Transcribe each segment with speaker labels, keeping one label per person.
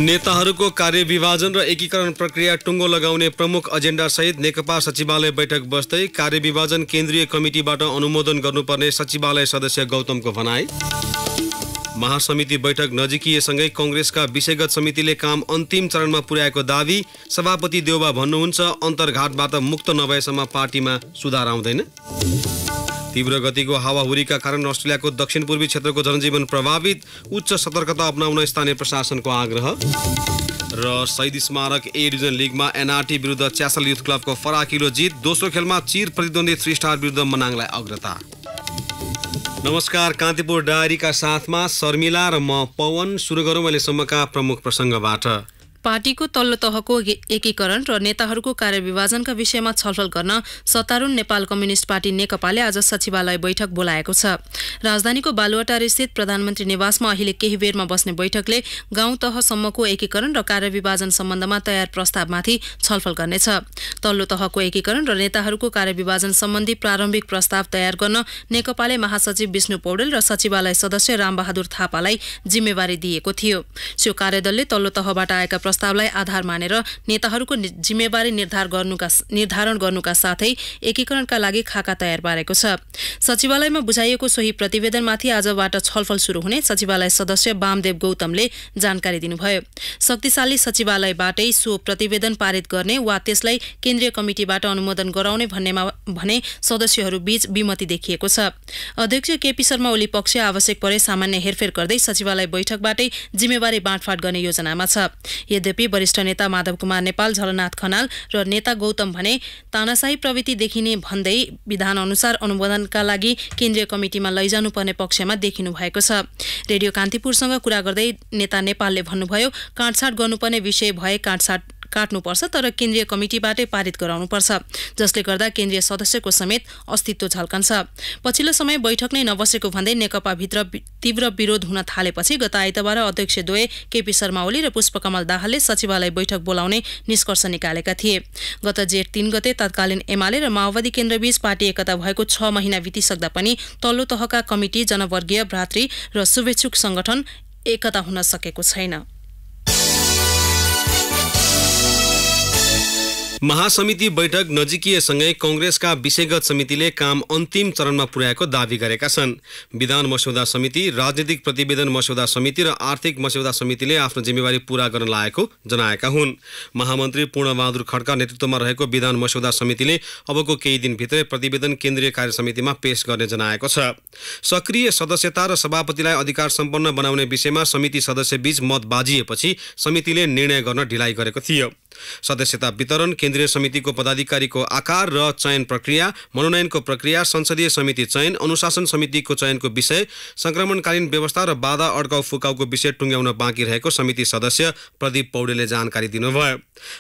Speaker 1: नेताहरूको कार्यविभाजन र एकीकरण प्रक्रिया टुङ्गो लगाउने प्रमुख एजेन्डासहित नेकपा सचिवालय बैठक बस्दै कार्यविभाजन केन्द्रीय कमिटीबाट अनुमोदन गर्नुपर्ने सचिवालय सदस्य गौतमको भनाई। महासमिति बैठक नजिकिएसँगै कांग्रेसका विषयगत समितिले काम अन्तिम चरणमा पुर्याएको दावी। सभापति देउबा भन्नुहुन्छ अन्तर्घातबाट मुक्त नभएसम्म पार्टीमा सुधार आउँदैन। तीव्र गतिको हावाहुरीका कारण अस्ट्रेलियाको दक्षिण पूर्वी क्षेत्रको जनजीवन प्रभावित। उच्च सतर्कता अपनाउन स्थानीय प्रशासनको आग्रह। र शहीद स्मारक ए डिभिजन लिगमा एनआरटी विरुद्ध च्यासल युथ क्लबको फराकिलो जित। दोस्रो खेलमा चिर प्रतिद्वन्दी 3 स्टार विरुद्ध मनाङलाई अग्रता। नमस्कार, कान्तिपुर डायरीका साथमा शर्मिला र म पवन। सुरु गरौँ अहिलेसम्मका प्रमुख प्रसङ्गबाट।
Speaker 2: पार्टीको तल्लो तहको एकीकरण र नेताहरूको कार्यविभाजनका विषयमा छलफल गर्न सत्तारूढ नेपाल कम्युनिस्ट पार्टी नेकपाले आज सचिवालय बैठक बोलाएको छ। राजधानीको बालुवाटार स्थित प्रधानमन्त्री निवासमा अहिले केही बेरमा बस्ने बैठकले गाउँ तहसम्मको एकीकरण र कार्यविभाजन सम्बन्धमा तयार प्रस्तावमाथि छलफल गर्नेछ। तल्लो तहको एकीकरण र नेताहरूको कार्यविभाजन सम्बन्धी प्रारम्भिक प्रस्ताव तयार गर्न नेकपाले महासचिव विष्णु पौडेल र सचिवालय सदस्य रामबहादुर थापालाई जिम्मेवारी दिएको थियो। सो कार्यदलले तल्लो तहबाट आएका प्रस्तावलाई आधार मानेर नेताहरूको जिम्मेवारी निर्धारण गर्नुका साथै एकीकरणका लागि खाका तयार पारेको छ। सचिवालयमा बुझाइएको सोही प्रतिवेदनमाथि आजबाट छलफल सुरु हुने सचिवालय सदस्य वामदेव गौतमले जानकारी दिनुभयो। शक्तिशाली सचिवालयबाटै सो प्रतिवेदन पारित गर्ने वा त्यसलाई केन्द्रीय कमिटीबाट अनुमोदन गराउने भन्नेमा भने सदस्यहरू बीच विमति देखिएको छ। अध्यक्ष केपी शर्मा ओली पक्ष आवश्यक परे सामान्य हेरफेर गर्दै सचिवालय बैठकबाटै जिम्मेवारी बाँडफाँड गर्ने योजनामा छ। यद्यपि वरिष्ठ नेता माधव कुमार नेपाल, झलनाथ खनाल र नेता गौतम भने तानाशाही प्रवृत्ति देखिने भन्दै विधान अनुसार अनुमोदनका लागि केन्द्रीय कमिटीमा लैजानुपर्ने पक्षमा देखिनु भएको छ। रेडियो कान्तिपुरसँग कुरा गर्दै नेता नेपालले भन्नुभयो काटछाट गर्नुपर्ने विषय भए काट्नुपर्छ, तर केन्द्रीय कमिटीबाटै पारित गराउनुपर्छ, जसले गर्दा केन्द्रीय सदस्यको समेत अस्तित्व झल्कन्छ। पछिल्लो समय बैठक नै नबसेको भन्दै नेकपाभित्र तीव्र विरोध हुन थालेपछि गत आइतबार अध्यक्षद्वय केपी शर्मा ओली र पुष्पकमल दाहालले सचिवालय बैठक बोलाउने निष्कर्ष निकालेका थिए। गत जेठ 3 गते तत्कालीन एमाले र माओवादी केन्द्रबीच पार्टी एकता भएको 6 महिना बितिसक्दा पनि तल्लो तहका कमिटी, जनवर्गीय, भ्रातृ र शुभेच्छुक संगठन एकता हुन सकेको छैन।
Speaker 1: महासमिति बैठक नजिकिएसँगै कांग्रेसका विषयगत समितिले काम अन्तिम चरणमा पुर्याएको दावी गरेका छन्। विधान मस्यौदा समिति, राजनीतिक प्रतिवेदन मस्यौदा समिति र आर्थिक मस्यौदा समितिले आफ्नो जिम्मेवारी पूरा गर्न लागेको जनाएका हुन्। महामन्त्री पूर्णबहादुर खड्का नेतृत्वमा रहेको विधान मस्यौदा समितिले अबको केही दिनभित्रै प्रतिवेदन केन्द्रीय कार्य समितिमा पेश गर्ने जनाएको छ। सक्रिय सदस्यता र सभापतिलाई अधिकार सम्पन्न बनाउने विषयमा समिति सदस्यबीच मत बाजिएपछि समितिले निर्णय गर्न ढिलाइ गरेको थियो। सदस्यता वितरण, केन्द्रीय समितिको पदाधिकारीको आकार र चयन प्रक्रिया, मनोनयनको प्रक्रिया, संसदीय समिति चयन, अनुशासन समितिको चयनको विषय, संक्रमणकालीन व्यवस्था र बाधा अड्काउ फुकाउको विषय टुङ्ग्याउन बाँकी रहेको समिति सदस्य प्रदीप पौडेलले जानकारी दिनुभयो।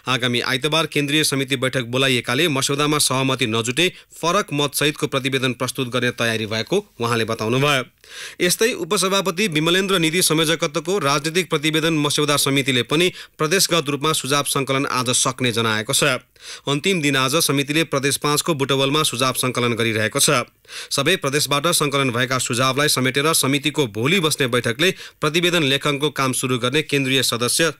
Speaker 1: आगामी आइतबार केन्द्रीय समिति बैठक बोलाइएकाले मस्यौदामा सहमति नजुटे फरक मतसहितको प्रतिवेदन प्रस्तुत गर्ने तयारी भएको उहाँले बताउनुभयो। यस्तै उपसभापति विमलेन्द्र निधि संयोजकत्वको राजनीतिक प्रतिवेदन मस्यौदा समितिले पनि प्रदेशगत रूपमा सुझाव सङ्कलन आज सक्ने जनाएको छ। अन्तिम दिन आज समितिले प्रदेश 5 को बुटवलमा सुझाव सङ्कलन गरिरहेको छ। सबै प्रदेशबाट सङ्कलन भएका सुझावलाई समेटेर समितिको भोलि बस्ने बैठकले प्रतिवेदन लेखनको काम सुरु गर्ने केन्द्रीय सदस्य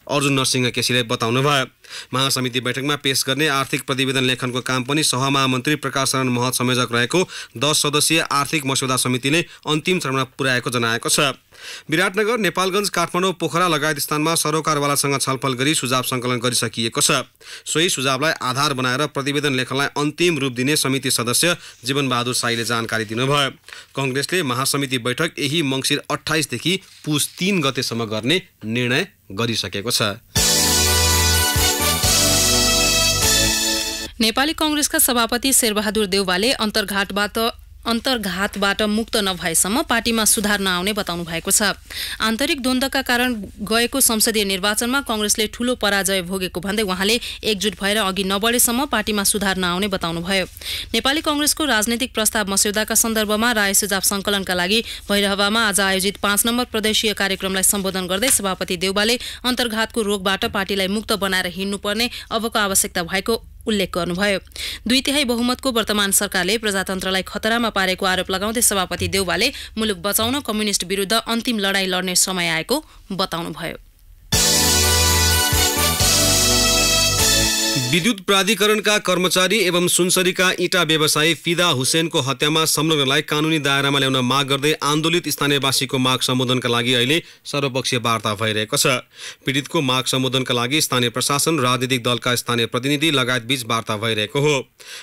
Speaker 1: अर्जुन नरसिंह केसीले बताउनुभयो। महासमिति बैठकमा पेश गर्ने आर्थिक प्रतिवेदन लेखनको काम पनि सहमहामन्त्री प्रकाश शरण महत संयोजक रहेको 10 सदस्यीय आर्थिक मस्यौदा समितिले अन्तिम चरणमा पुर्याएको जनाएको छ। विराटनगर, नेपालगञ्ज, काठमाडौँ, पोखरा लगायत स्थानमा सरोकारवालासँग छलफल गरी सुझाव सङ्कलन गरिसकिएको छ। सोही सुझावलाई आधार बनाएर प्रतिवेदन लेखनलाई अन्तिम रूप दिने समिति सदस्य जीवनबहादुर साईले जानकारी दिनुभयो। कांग्रेसले महासमिति बैठक यही मङ्सिर 28 देखि पुस 3 गतेसम्म गर्ने निर्णय गरिसकेको छ।
Speaker 2: नेपाली कांग्रेसका सभापति शेरबहादुर देउवाले अन्तर्घातबाट मुक्त नभएसम्म पार्टीमा सुधार नआउने बताउनु भएको छ। आन्तरिक द्वन्द्वका कारण गएको संसदीय निर्वाचनमा कांग्रेसले ठूलो पराजय भोगेको भन्दै उहाँले एकजुट भएर अघि नबढेसम्म पार्टीमा सुधार नआउने बताउनुभयो। नेपाली कांग्रेसको राजनीतिक प्रस्ताव मस्यौदाका सन्दर्भमा राय सुझाव सङ्कलनका लागि भैरहवामा आज आयोजित 5 नम्बर प्रदेशीय कार्यक्रमलाई सम्बोधन गर्दै सभापति देउवाले अन्तर्घातको रोगबाट पार्टीलाई मुक्त बनाएर हिँड्नुपर्ने अबको आवश्यकता भएको उल्लेख गर्नुभयो। 2/3 बहुमतको वर्तमान सरकारले प्रजातन्त्रलाई खतरामा पारेको आरोप लगाउँदै सभापति देउवाले मुलुक बचाउन कम्युनिस्ट विरुद्ध अन्तिम लडाईँ लड्ने समय आएको बताउनुभयो।
Speaker 1: विद्युत प्राधिकरणका कर्मचारी एवं सुनसरीका इँटा व्यवसायी फिदा हुसेनको हत्यामा संलग्नलाई कानुनी दायरामा ल्याउन माग गर्दै आन्दोलित स्थानीयवासीको माग सम्बोधनका लागि अहिले सर्वपक्षीय वार्ता भइरहेको छ। पीडितको माग सम्बोधनका लागि स्थानीय प्रशासन, राजनीतिक दलका स्थानीय प्रतिनिधि लगायत बीच वार्ता भइरहेको हो।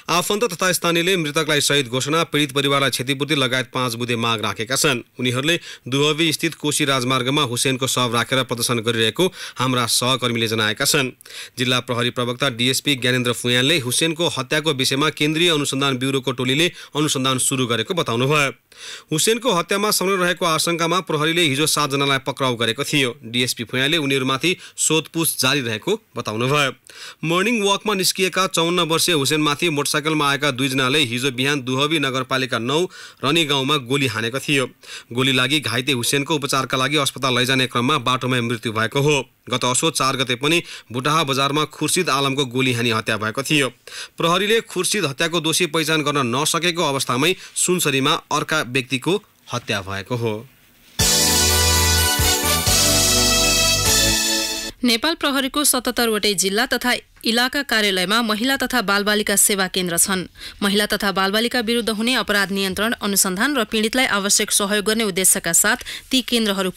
Speaker 1: आफन्त तथा स्थानीयले मृतकलाई शहीद घोषणा, पीडित परिवारलाई क्षतिपूर्ति लगायत 5 बुँदे माग राखेका छन्। उनीहरूले दुहवी स्थित कोशी राजमार्गमा हुसेनको शव राखेर प्रदर्शन गरिरहेको हाम्रा सहकर्मीले जनाएका छन्। जिल्ला प्रहरी प्रवक्ता डीएसपी ज्ञानेन्द्र फुयालले हुसेनको हत्याको विषयमा केन्द्रीय अनुसन्धान ब्युरोको टोलीले अनुसन्धान सुरु गरेको बताउनुभयो। हुसेनको हत्यामा संलग्न रहेको आशंकामा प्रहरीले हिजो 7 जनालाई पक्राउ गरेको थियो। डीएसपी फुयालले उनीहरूमाथि सोधपुछ जारी रहेको बताउनुभयो। मर्निङ वकमा निस्किएका 54 वर्षीय हुसेनमाथि मोटरसाइकलमा आएका 2 जनाले हिजो बिहान दुहवी नगरपालिका 9 रनी गाउँमा गोली हानेको थियो। गोली लागि घाइते हुसेनको उपचारका लागि अस्पताल लैजाने क्रममा बाटोमै मृत्यु भएको हो। गत असोज 4 गते पनि बुटाहा बजारमा खुर्सिद आलमको गोली हानी हत्या भएको थियो। प्रहरीले खुर्सिद हत्याको दोषी पहिचान गर्न नसकेको अवस्थामै सुनसरीमा अर्का व्यक्तिको हत्या भएको हो।
Speaker 2: नेपाल प्रहरीको 77 वटै जिल्ला तथा इलाका कार्यालयमा महिला तथा बालबालिका सेवा केन्द्र छन्। महिला तथा बालबालिका विरुद्ध हुने अपराध नियन्त्रण, अनुसन्धान र पीडितलाई आवश्यक सहयोग गर्ने उद्देश्यका साथ ती केन्द्रहरू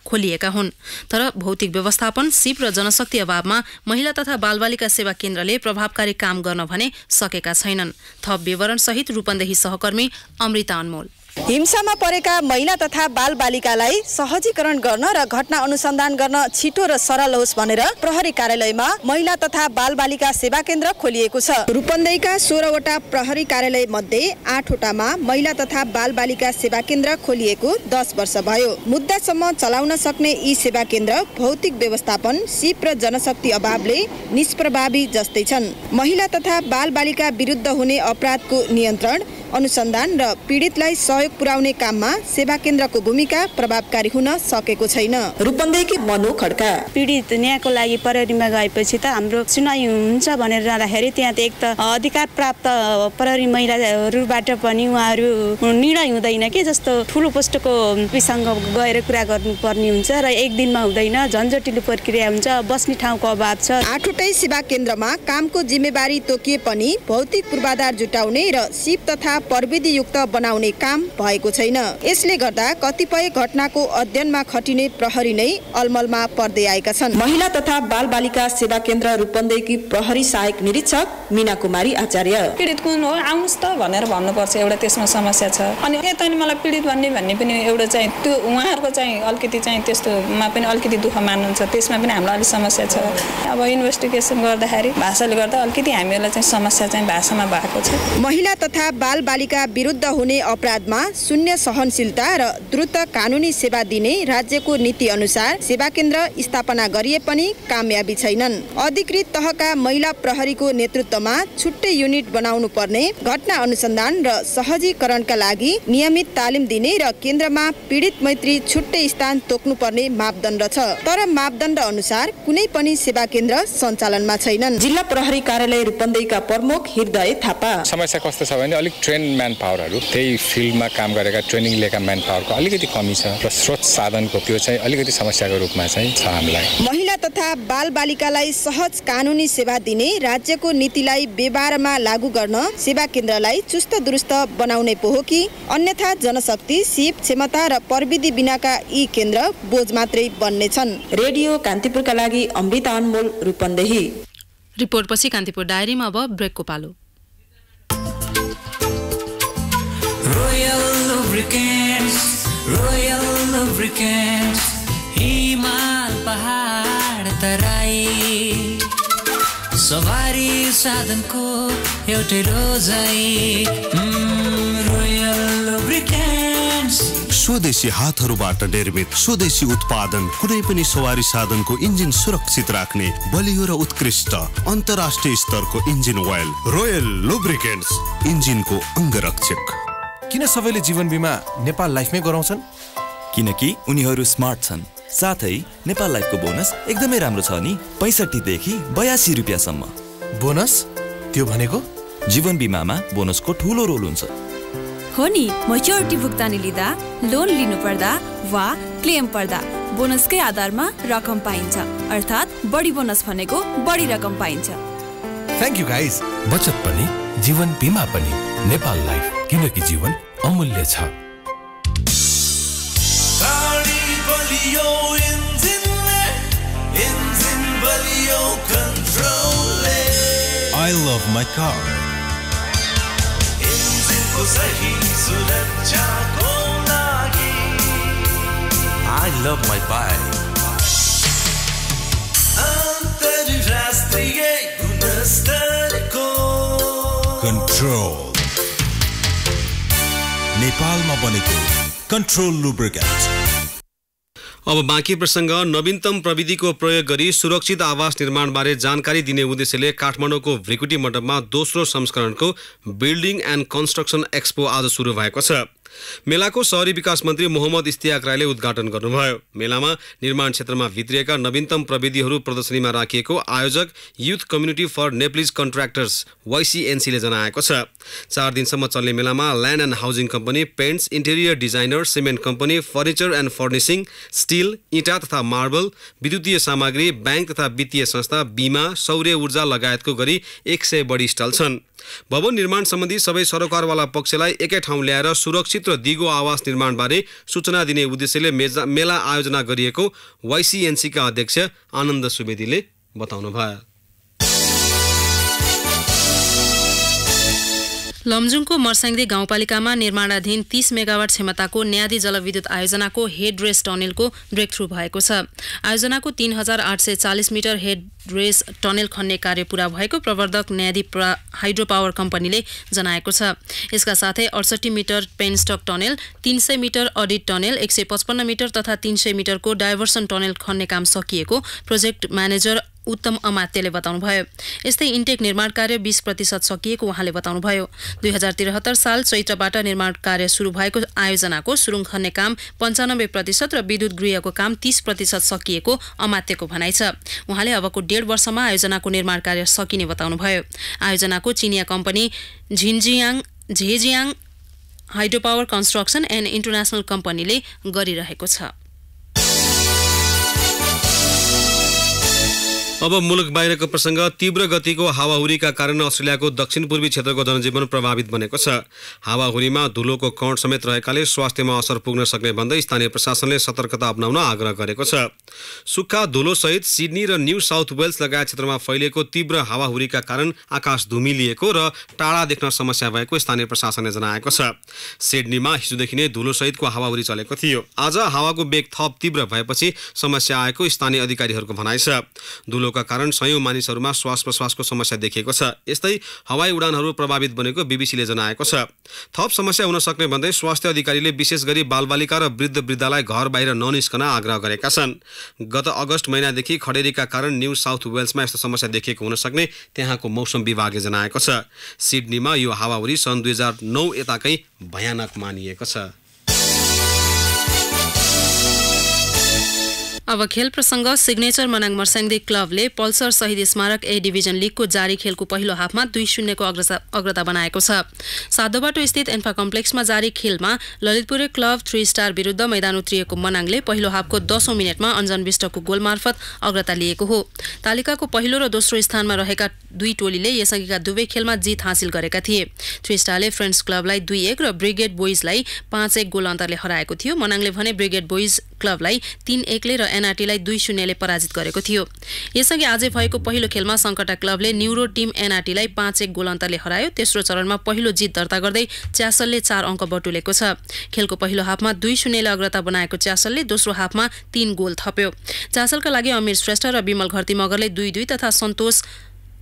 Speaker 2: खोलिएका हुन्। तर भौतिक व्यवस्थापन, सिप र जनशक्ति अभावमा महिला तथा बालबालिका सेवा केन्द्रले प्रभावकारी काम गर्न भने सकेका छैनन्। थप विवरण सहित रूपन्देही सहकर्मी अमृता अनमोल।
Speaker 3: हिंसामा परेका महिला तथा बालबालिकालाई सहजीकरण गर्न र घटना अनुसन्धान गर्न छिटो र सरल होस् भनेर प्रहरी कार्यालयमा महिला तथा बालबालिका सेवा केन्द्र खोलिएको छ। रूपन्देहीका 16 वटा प्रहरी कार्यालय मध्ये 8 वटामा महिला तथा बालबालिका सेवा केन्द्र खोलिएको 10 वर्ष भयो। मुद्दासम्म चलाउन सक्ने यी सेवा केन्द्र भौतिक व्यवस्थापन, सिप र जनशक्ति अभावले निष्प्रभावी जस्तै छन्। महिला तथा बालबालिका विरुद्ध हुने अपराधको नियन्त्रण, अनुसन्धान र पीडितलाई सहयोग पुर्याउने काममा सेवा केन्द्रको भूमिका प्रभावकारी हुन सकेको छैन। रूपन्देहीकी मनु खड्का।
Speaker 4: पीडित न्यायको लागि प्रहरीमा गएपछि त हाम्रो सुनाइ हुन्छ भनेर जाँदाखेरि त्यहाँ त एक त अधिकार प्राप्त प्रहरी महिलाहरूबाट पनि उहाँहरू निर्णय हुँदैन कि जस्तो ठुलो पोस्टको विसँग गएर कुरा गर्नुपर्ने हुन्छ र एक दिनमा हुँदैन, झन्झटिलो प्रक्रिया हुन्छ, बस्ने ठाउँको अभाव छ।
Speaker 3: 8वटै सेवा केन्द्रमा कामको जिम्मेवारी तोकिए पनि भौतिक पूर्वाधार जुटाउने र सिप तथा प्रविधियुक्त बनाउने काम भएको छैन। यसले गर्दा कतिपय घटनाको अध्ययनमा खटिने प्रहरी नै अलमलमा पर्दै आएका छन्। महिला तथा बालबालिका सेवा केन्द्र रूपन्देहीकी प्रहरी सहायक निरीक्षक मीना कुमारी आचार्य।
Speaker 5: पीडित कुन हो आउनुस् त भनेर भन्नुपर्छ, एउटा त्यसमा समस्या छ। अनि यता नि मलाई पीडित भन्ने पनि एउटा चाहिँ त्यो उहाँहरूको चाहिँ अलिकति चाहिँ त्यस्तोमा पनि अलिकति दुःख मान्नुहुन्छ, त्यसमा पनि हामीलाई अलिक समस्या छ। अब इन्भेस्टिगेसन गर्दाखेरि भाषाले गर्दा अलिकति हामीहरूलाई चाहिँ समस्या चाहिँ भाषामा भएको छ।
Speaker 3: महिला तथा बालबालिका विरुद्ध हुने अपराधमा शून्य सहनशीलता र द्रुत कानुनी सेवा दिने राज्यको नीति अनुसार सेवा केन्द्र स्थापना गरिए पनि कामयाबी छैनन्। अधिकृत तहका महिला प्रहरीको नेतृत्वमा छुट्टै युनिट बनाउनु पर्ने, घटना अनुसन्धान र सहजीकरणका लागि नियमित तालिम दिने र केन्द्रमा पीडित मैत्री छुट्टै स्थान तोक्नु पर्ने मापदण्ड छ। तर मापदण्ड अनुसार कुनै पनि सेवा केन्द्र सञ्चालनमा छैनन्। जिल्ला प्रहरी कार्यालय रूपन्देहीका प्रमुख हृदय थापा।
Speaker 6: समस्या कस्तो छ भने अलिक ट्रेन म्यान पावरहरू त्यही फिल्डमा काम गरेका ट्रेनिङ लिएका म्यान पावरको अलिकति कमी छ र स्रोत साधनको त्यो चाहिँ अलिकति समस्याको रूपमा चाहिँ छ हामीलाई।
Speaker 3: महिला तथा बालबालिकालाई सहज कानुनी सेवा दिने राज्यको नीतिलाई व्यवहारमा लागू गर्न सेवा केन्द्रलाई चुस्त दुरुस्त बनाउने पो हो कि अन्यथा जनशक्ति, सिप, क्षमता र प्रविधि बिनाका यी केन्द्र बोझ मात्रै बन्ने छन्। रेडियो कान्तिपुरका लागि अमृता अनमोल, रूपन्देही।
Speaker 2: रिपोर्टपछि कान्तिपुर डायरीमा अब ब्रेकको पालो।
Speaker 7: Royal Lubricants, हिमाल पहाड तराई, सवारी साधनको एउटै रोजाई, Royal Lubricants।
Speaker 8: स्वदेशी हातहरूबाट निर्मित स्वदेशी उत्पादन, कुनै पनि सवारी साधनको इन्जिन सुरक्षित राख्ने बलियो र उत्कृष्ट अन्तर्राष्ट्रिय स्तरको इन्जिन ओइल रोयल लुब्रिकेन्ट्स, इन्जिनको अंगरक्षक।
Speaker 9: किन सबैले जीवन बिमा नेपाल लाइफमै गराउँछन्?
Speaker 10: किनकि उनीहरू स्मार्ट छन्। साथै नेपाल लाइफको बोनस एकदमै राम्रो छ नि, 65 देखि 82 रुपैयाँसम्म।
Speaker 9: बोनस त्यो भनेको
Speaker 10: जीवन बिमामा बोनसको ठूलो रोल हुन्छ।
Speaker 11: हो नि, म्याच्युरिटी भुक्तानी लिँदा, लोन लिनु पर्दा वा क्लेम पर्दा बोनसकै आधारमा रकम पाइन्छ। अर्थात् बढी बोनस भनेको बढी रकम पाइन्छ।
Speaker 9: Thank you guys. बचत पनि जीवन बिमा पनि नेपाल लाइफ, किनकि जीवन अमूल्य छ।
Speaker 12: गाडी बलियो इन्जिन बलियो कन्ट्रोलले
Speaker 9: I love my car.
Speaker 12: इन्जिनको सही सुरक्षाको लागि
Speaker 9: I love my bike.
Speaker 12: अन्तर्राष्ट्रिय गुणस्तरको
Speaker 9: Control. नेपालमा बनेको Control Lubricant.
Speaker 1: अब बाँकी प्रसङ्ग। नवीनतम प्रविधिको प्रयोग गरी सुरक्षित आवास निर्माणबारे जानकारी दिने उद्देश्यले काठमाडौँको भ्रिकुटी मण्डपमा दोस्रो संस्करणको बिल्डिङ एन्ड कन्स्ट्रक्सन एक्सपो आज सुरु भएको छ। मेलाको शहरी विकास मन्त्री मोहम्मद इस्तियाक राईले उद्घाटन गर्नुभयो। मेलामा निर्माण क्षेत्रमा भित्रिएका नवीनतम प्रविधिहरू प्रदर्शनीमा राखिएको आयोजक youth community for Nepalese contractors YCNCले जनाएको छ। 4 दिनसम्म चल्ने मेलामा land and housing company, paints, interior designer, cement company, furniture and furnishing, steel, इँटा तथा मार्बल, विद्युतीय सामग्री, ब्याङ्क तथा वित्तीय संस्था, बीमा, सौर्य ऊर्जा लगायतको गरी 100 बढी स्टल छन्। भवन निर्माण सम्बन्धी सबै सरोकारवाला पक्षलाई एकै ठाउँ ल्याएर सुरक्षित र दिगो आवास निर्माणबारे सूचना दिने उद्देश्यले मेला आयोजना गरिएको YCNCका अध्यक्ष आनन्द सुवेदीले बताउनुभयो।
Speaker 2: लमजुङको मर्स्याङ्दी गाउँपालिकामा निर्माणाधीन 30 मेगावाट क्षमताको न्यादी जलविद्युत आयोजनाको हेड रेस टनेलको ब्रेक थ्रु भएको छ। आयोजनाको 3840 मिटर हेड रेस टनेल खन्ने कार्य पूरा भएको प्रवर्धक न्यादी हाइड्रो पावर कम्पनीले जनाएको छ। यसका साथै 68 metre penstock tunnel, 300 metre adit tunnel, 155 metre तथा 300 मिटरको डाइभर्सन टनेल खन्ने काम सकिएको प्रोजेक्ट म्यानेजर उत्तम अमात्यले बताउनुभयो। यस्तै इन्टेक निर्माण कार्य 20% सकिएको उहाँले बताउनुभयो। 2073 साल चैत्रबाट निर्माण कार्य सुरु भएको आयोजनाको सुरुङ खन्ने काम 95% र विद्युत गृहको काम 30% सकिएको अमात्यको भनाइ छ। उहाँले अबको 1.5 वर्षमा आयोजनाको निर्माण कार्य सकिने बताउनुभयो। आयोजनाको चिनिया company Zhejiang hydro power construction and international कम्पनीले गरिरहेको छ।
Speaker 1: अब मुलुक बाहिरको प्रसङ्ग। तीव्र गतिको हावाहुरीका कारण अस्ट्रेलियाको दक्षिण पूर्वी क्षेत्रको जनजीवन प्रभावित बनेको छ। हावाहुरीमा धुलोको कण समेत रहेकाले स्वास्थ्यमा असर पुग्न सक्ने भन्दै स्थानीय प्रशासनले सतर्कता अपनाउन आग्रह गरेको छ। सुक्खा धुलोसहित सिडनी र न्यू साउथ वेल्स लगायत क्षेत्रमा फैलिएको तीव्र हावाहुरीका कारण आकाश धुमिलिएको र टाढा देख्न समस्या भएको स्थानीय प्रशासनले जनाएको छ। सिडनीमा हिजोदेखि नै धुलोसहितको हावाहुरी चलेको थियो। आज हावाको वेग थप तीव्र भएपछि समस्या आएको स्थानीय अधिकारीहरूको भनाइ छ। धुलोका कारण सयौं मानिसहरूमा श्वास प्रश्वासको समस्या देखिएको छ। यस्तै हवाई उडानहरू प्रभावित बनेको बीबीसीले जनाएको छ। थप समस्या हुन सक्ने भन्दै स्वास्थ्य अधिकारीले विशेष गरी बालबालिका र वृद्ध वृद्धालाई घर बाहिर ननिस्कन आग्रह गरेका छन्। गत अगस्त महिनादेखि खडेरीका कारण न्यू साउथ वेल्समा यस्तो समस्या देखिएको हुन सक्ने त्यहाँको मौसम विभागले जनाएको छ। सिडनीमा यो हावाहुरी सन् 2009 यताकै भयानक मानिएको छ।
Speaker 2: अब खेल प्रसङ्ग। सिग्नेचर मनाङ मर्स्याङ्दी क्लबले पल्सर शहीद स्मारक ए डिभिजन लिगको जारी खेलको पहिलो हाफमा 2-0 को अग्रता बनाएको छ। साधोबाटो स्थित एन्फा कम्प्लेक्समा जारी खेलमा ललितपुरे क्लब 3 स्टार विरुद्ध मैदान उत्रिएको मनाङले पहिलो हाफको 10औं मिनेटमा अञ्जन विष्टको गोल मार्फत अग्रता लिएको हो। तालिकाको पहिलो र दोस्रो स्थानमा रहेका दुई टोलीले यसअघिका दुवै खेलमा जित हासिल गरेका थिए। 3 स्टारले फ्रेन्ड्स क्लबलाई 2-1 र ब्रिगेड बोइजलाई 5-1 गोल अन्तरले हराएको थियो। मनाङले भने ब्रिगेड बोइज क्लबलाई 3-1 र एनआरटीलाई 2-0 ले पराजित गरेको थियो। यसअघि आजै भएको पहिलो खेलमा सङ्कटा क्लबले न्युरो टिम एनआरटीलाई 5-1 गोल अन्तरले हरायो। तेस्रो चरणमा पहिलो जित दर्ता गर्दै च्यासलले 4 अङ्क बटुलेको छ। खेलको पहिलो हाफमा 2-0 ले अग्रता बनाएको च्यासलले दोस्रो हाफमा 3 गोल थप्यो। च्यासलका लागि अमीर श्रेष्ठ र विमल घरती मगरले 2-2 तथा सन्तोष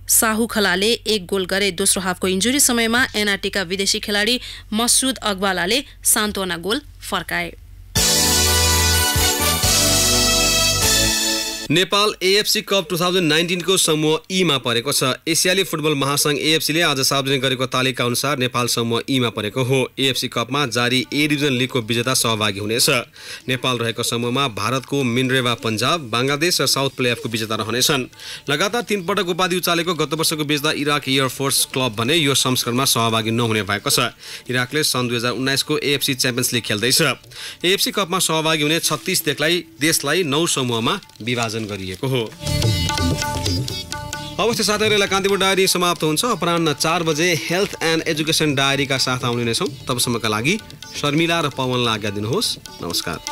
Speaker 2: साहु खलाले 1 गोल गरे। दोस्रो हाफको इन्जुरी समयमा एनआरटीका विदेशी खेलाडी मसुद अकबालाले सान्त्वना गोल फर्काए।
Speaker 1: नेपाल एएफसी कप 2019 को समूह ई मा परेको छ। एसियाली फुटबल महासंघ एएफसीले आज सार्वजनिक गरेको तालिका अनुसार नेपाल समूह ई मा परेको हो। एएफसी कपमा जारी ए डिभिजन लिगको विजेता सहभागी हुनेछ। नेपाल रहेको समूहमा भारतको मिनरेवा पन्जाब, बंगलादेश र साउथ प्लेअफको विजेता रहनेछन्। लगातार 3 पटक उपाधि उचालेको गत वर्षको विजेता इराक एयरफोर्स क्लब भने यो संस्करणमा सहभागी नहुने भएको छ। इराकले सन् 2019 को एएफसी च्याम्पियन्स लिग खेल्दैछ। एएफसी कपमा सहभागी हुने 36 देशलाई 9 समूहमा विभाजन गरिएको हो। अवश्य साथीहरूलाई कान्तिपुर डायरी समाप्त हुन्छ। अपराह्न 4 बजे हेल्थ एन्ड एजुकेसन डायरीका साथ आउने नै छौँ। तबसम्मका लागि शर्मिला र पवनलाई आज्ञा दिनुहोस्। नमस्कार।